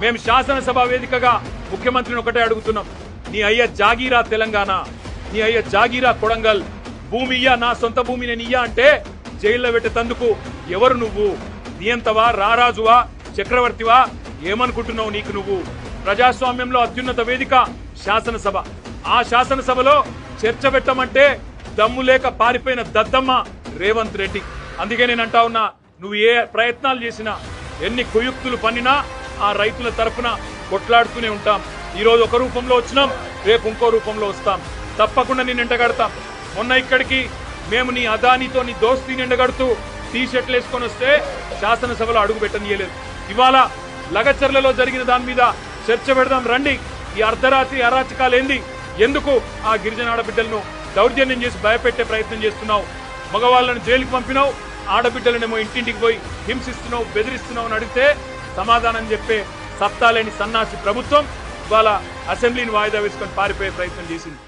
మేము శాసనసభ వేదికగా ముఖ్యమంత్రిని ఒకటే అడుగుతున్నాం, నీ అయ్య జాగీరా తెలంగాణ, నీ అయ్య జాగీరా కొడంగల్, భూమి ఇయ్యా, నా సొంత భూమి నేను ఇయ్యా అంటే జైల్లో పెట్టేందుకు ఎవరు నువ్వు? నియంతవా, రారాజువా, చక్రవర్తివా? ఏమనుకుంటున్నావు నీకు నువ్వు? ప్రజాస్వామ్యంలో అత్యున్నత వేదిక శాసనసభ. ఆ శాసనసభలో చర్చ పెట్టమంటే దమ్ము లేక పారిపోయిన దద్దమ్మ రేవంత్ రెడ్డి. అందుకే నేను అంటా ఉన్నా, నువ్వు ఏ ప్రయత్నాలు చేసినా, ఎన్ని కుయుక్తులు పన్నినా ఆ రైతుల తరఫున కొట్లాడుతూనే ఉంటాం. ఈరోజు ఒక రూపంలో వచ్చినాం, రేపు ఇంకో రూపంలో వస్తాం. తప్పకుండా నేను ఎండగడతాం. మొన్న ఇక్కడికి మేము నీ అదానితో నీ దోస్తీని ఎండగడుతూ టీ షర్ట్లు వేసుకొని వస్తే శాసనసభలో అడుగు పెట్టనీయలేదు. ఇవాళ లగచర్లలో జరిగిన దాని మీద చర్చ పెడదాం రండి. ఈ అర్ధరాత్రి అరాచకాలు ఏంది? ఎందుకు ఆ గిరిజన ఆడబిడ్డలను దౌర్జన్యం చేసి భయపెట్టే ప్రయత్నం చేస్తున్నావు? మగవాళ్ళను జైలుకి పంపినావు, ఆడబిడ్డలనేమో ఇంటింటికి పోయి హింసిస్తున్నావు, బెదిరిస్తున్నావు అని అడిగితే సమాధానం చెప్పే సత్తా లేని సన్నాసి ప్రభుత్వం ఇవాళ అసెంబ్లీని వాయిదా వేసుకొని పారిపోయే ప్రయత్నం చేసింది.